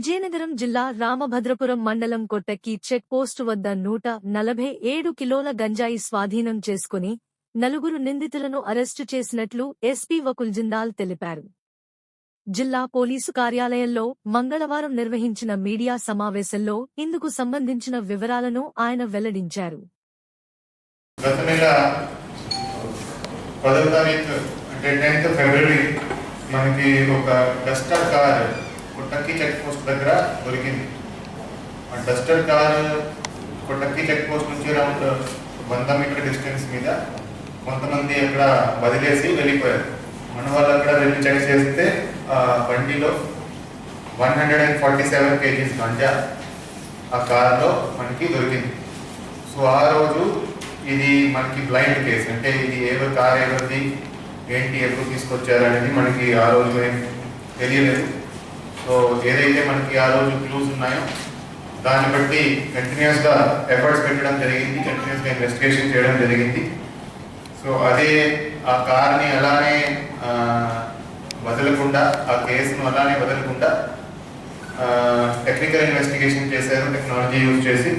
విజయనగరం జిల్లా రామభద్రపురం మండలం కొట్టకి check post వద్ద 147 కిలోల గంజాయి స్వాధీనం చేసుకుని నలుగురు నిందితులను అరెస్టు చేసినట్లు ఎస్పీ వకుల్ జిందాల్ తెలిపారు. జిల్లా పోలీసు కార్యాలయంలో మంగళవారం నిర్వహించిన మీడియా సమావేశంలో ఇందుకు సంబంధించిన వివరాలను ఆయన వెల్లడించారు. గత నెల 10వ తారీఖు అంటే 10th ఫిబ్రవరి మనకి ఒక డస్టర్ కార్ కొట్టకి చెక్ పోస్ట్ దగ్గర దొరికింది. ఆ డస్టర్ కార్ కొట్టకి చెక్ పోస్ట్ నుంచి అరౌండ్ 100 మీటర్ డిస్టెన్స్ మీద కొంతమంది అక్కడ వదిలేసి వెళ్ళిపోయారు. మన వాళ్ళు అక్కడ వెళ్ళి చెక్ చేస్తే ఆ బండిలో 147 kgs గంజా ఆ కార్లో మనకి దొరికింది. సో ఆ రోజు ఇది మనకి బ్లైండ్ కేసు, అంటే ఇది ఎవరు కార్ ఎవరిది ఏంటి ఎప్పుడు తీసుకొచ్చారు అనేది మనకి ఆ రోజు ఏం తెలియలేదు. సో ఏదైతే మనకి ఆ రోజు క్లూస్ ఉన్నాయో దాన్ని బట్టి కంటిన్యూస్గా ఎఫర్ట్స్ పెట్టడం జరిగింది, కంటిన్యూస్గా ఇన్వెస్టిగేషన్ చేయడం జరిగింది. సో అదే ఆ కార్ని అలానే వదలకుండా, ఆ కేసును అలానే వదలకుండా టెక్నికల్ ఇన్వెస్టిగేషన్ చేశారు, టెక్నాలజీ యూజ్ చేసి.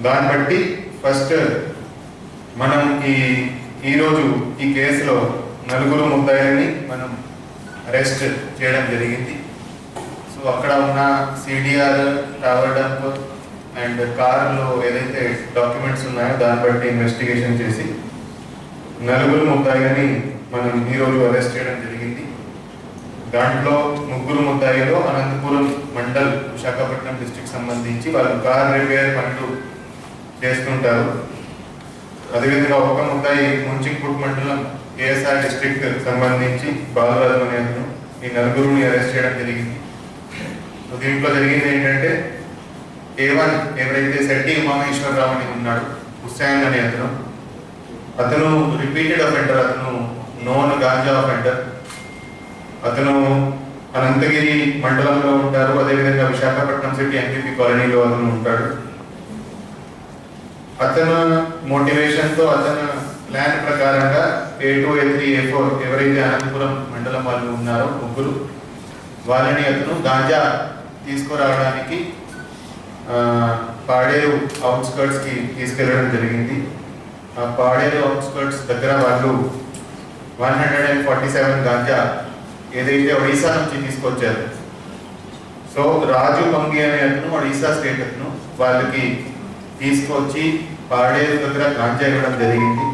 దాన్ని బట్టి ఫస్ట్ మనం ఈరోజు ఈ కేసులో నలుగురు ముద్దాయిల్ని మనం అరెస్ట్ చేయడం జరిగింది. సో అక్కడ ఉన్న సిడిఆర్, టవర్ డంప్ అండ్ కార్లో ఏదైతే డాక్యుమెంట్స్ ఉన్నాయో దాన్ని బట్టి ఇన్వెస్టిగేషన్ చేసి నలుగురు ముద్దాయిల్ని మనం ఈరోజు అరెస్ట్ చేయడం జరిగింది. దాంట్లో ముగ్గురు ముద్దాయిలు అనంతపురం మండల్, విశాఖపట్నం డిస్ట్రిక్ట్ సంబంధించి వాళ్ళు కార్ రిపేర్ పనులు చేస్తుంటారు. అదేవిధంగా ఒక ముద్దాయి ముంచింగ్పుట్ మండలం కేఎస్ఆర్ డిస్ట్రిక్ట్ సంబంధించి బాలరాజు అనే అతను. ఈ నలుగురిని అరెస్ట్ చేయడం జరిగింది. సో దీంట్లో జరిగింది ఏంటంటే A1 ఎవరైతే శెట్టి ఉమామేశ్వరరావు అని ఉన్నాడు, హుస్సేన్ అనే అతను రిపీటెడ్ అఫెండర్, అతను నోన్ గాంజా అఫెండర్. అతను అనంతగిరి మండలంలో ఉంటారు. అదేవిధంగా విశాఖపట్నం సిటీ ఎంపీపీ కాలనీలో అతను ఉంటాడు. అతను మోటివేషన్తో, అతను ప్లాన్ ప్రకారంగా A2, A3, A4 ఎవరైతే అనంతపురం మండలం వాళ్ళు ఉన్నారో ముగ్గురు, వాళ్ళని అతను గాంజా తీసుకురావడానికి పాడేరు అవుట్స్కర్ట్స్కి తీసుకెళ్ళడం జరిగింది. ఆ పాడేరు అవుట్స్కర్ట్స్ దగ్గర వాళ్ళు 147 గాంజా ఏదైతే ఒడిశా నుంచి తీసుకొచ్చారు. సో రాజు పంగి అనే అతను ఒడిశా స్టేట్ అతను వాళ్ళకి తీసుకొచ్చి పాడేరు దగ్గర గాంజా ఇవ్వడం జరిగింది.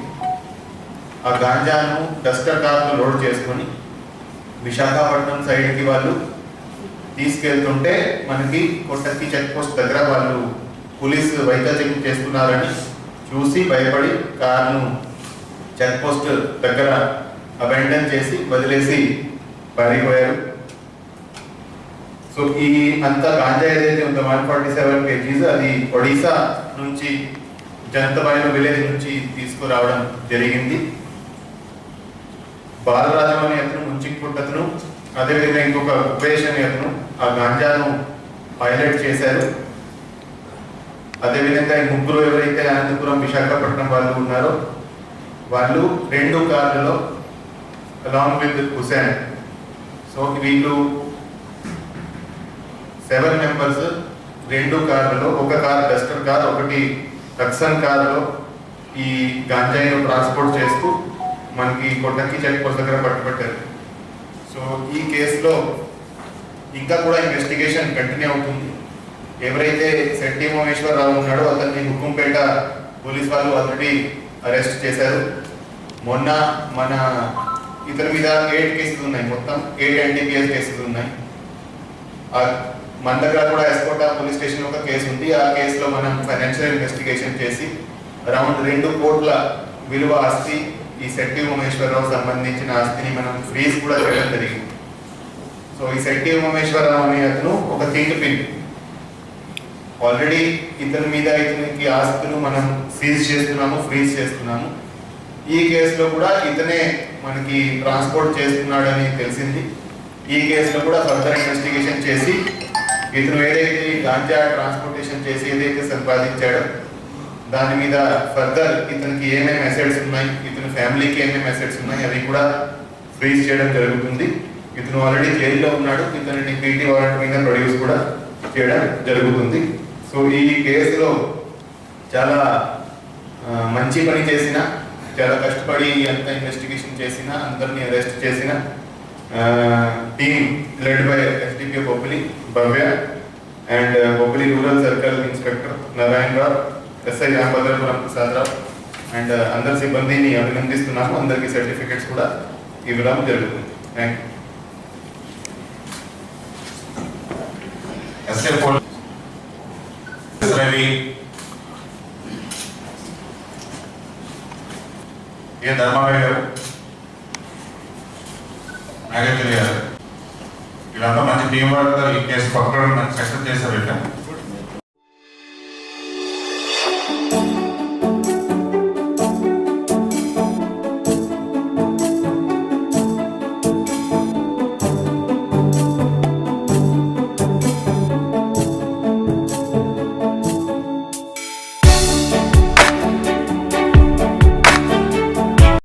ఆ గాంజాను డస్టర్ కార్లో లోడ్ చేసుకొని విశాఖపట్నం సైడ్కి వాళ్ళు తీసుకెళ్తుంటే మనకి కొట్టకి చెక్ పోస్ట్ దగ్గర వాళ్ళు పోలీసు వైద్య చెక్ చేస్తున్నారని చూసి భయపడి కార్ను చెక్ పోస్ట్ దగ్గర అబెండన్ చేసి వదిలేసి పారిపోయారు. సో ఈ అంతా గాంజా ఏదైతే ఉందో 147 kgs అది ఒడిశా నుంచి జంతబాయిలో విలేజ్ నుంచి తీసుకురావడం జరిగింది. బాలరాజు అనే అతను, ముంచింగ్పుట్ అతను, అదేవిధంగా ఇంకొక ఉపేష్ అనే అతను ఆ గాంజాను పైలట్ చేశారు. అదేవిధంగా ఈ ముగ్గురు ఎవరైతే అనంతపురం, విశాఖపట్నం వాళ్ళు ఉన్నారో వాళ్ళు 2 కార్లలో అలాంగ్ విత్ హుస్సేన్. సో వీళ్ళు 7 మెంబర్స్ 2 కార్లలో, ఒక కార్ డస్టర్ కార్, ఒకటి టక్సన్ కార్లో ఈ గాంజాయిను ట్రాన్స్పోర్ట్ చేస్తూ మనకి కొట్టకి చెక్ పోస్ట్ దగ్గర పట్టుబట్టారు. సో ఈ కేసులో ఇంకా కూడా ఇన్వెస్టిగేషన్ కంటిన్యూ అవుతుంది. ఎవరైతే శెట్టి ఉమామేశ్వరరావు ఉన్నాడో అతన్ని హుకుంపేట పోలీస్ వాళ్ళు ఆల్రెడీ అరెస్ట్ చేశారు. మొన్న ఇతని మీద 8 కేసులు ఉన్నాయి, మొత్తం 8 NDPS కేసులు ఉన్నాయి. మన దగ్గర కూడా ఎస్కోట పోలీస్ స్టేషన్ ఒక కేసు ఉంది. ఆ కేసులో మనం ఫైనాన్షియల్ ఇన్వెస్టిగేషన్ చేసి అరౌండ్ 2 కోట్ల విలువ ఆస్తి, ఈ శెట్టి ఉమామేశ్వరరావు సంబంధించిన ఆస్తిని మనం ఫ్రీజ్ కూడా చేయడం జరిగింది. సో ఈ శెట్టి ఉమామేశ్వరరావు అనే అతను ఒక కింగ్ పిన్. ఆల్రెడీ ఇతనికి ఆస్తులు మనం సీజ్ చేస్తున్నాము, ఫ్రీజ్ చేస్తున్నాము. ఈ కేసులో కూడా ఇతనే మనకి ట్రాన్స్పోర్ట్ చేస్తున్నాడని తెలిసింది. ఈ కేసులో కూడా ఫర్దర్ ఇన్వెస్టిగేషన్ చేసి ఇతను ఏదైతే గాంజా ట్రాన్స్పోర్టేషన్ చేసి ఏదైతే సంపాదించాడో దాని మీద ఫర్దర్ ఇతనికి ఏమేమి అసెట్స్ ఉన్నాయి, ఇతని ఫ్యామిలీకి ఏమేమి అసెట్స్ ఉన్నాయి అవి కూడా ఫ్రీజ్ చేయడం జరుగుతుంది. ఇతను ఆల్రెడీ జైల్లో ఉన్నాడు. ఇతనిని పీటీ వారెంట్ మీద ప్రొడ్యూస్ కూడా చేయడం జరుగుతుంది. సో ఈ కేసులో చాలా మంచి పని చేసిన, చాలా కష్టపడి అంత ఇన్వెస్టిగేషన్ చేసిన, అందరినీ అరెస్ట్ చేసిన team led by SDPO Bobbili Bhavya and Bobbili rural circle inspector Narayana Rao, SI Ramabhadrapuram Prasadarao and అందరి సిబ్బందిని అభినందిస్తున్నాము. అందరికీ సర్టిఫికెట్స్ కూడా ఇవ్వడం జరుగుతుంది. Thank you. Ravi, A Dharmarao garu, Nageswari గారు, వీళ్ళంతా మంచి టీం వర్క్ ఈ కేసు పక్కన మంచి సక్సెస్ చేశారు.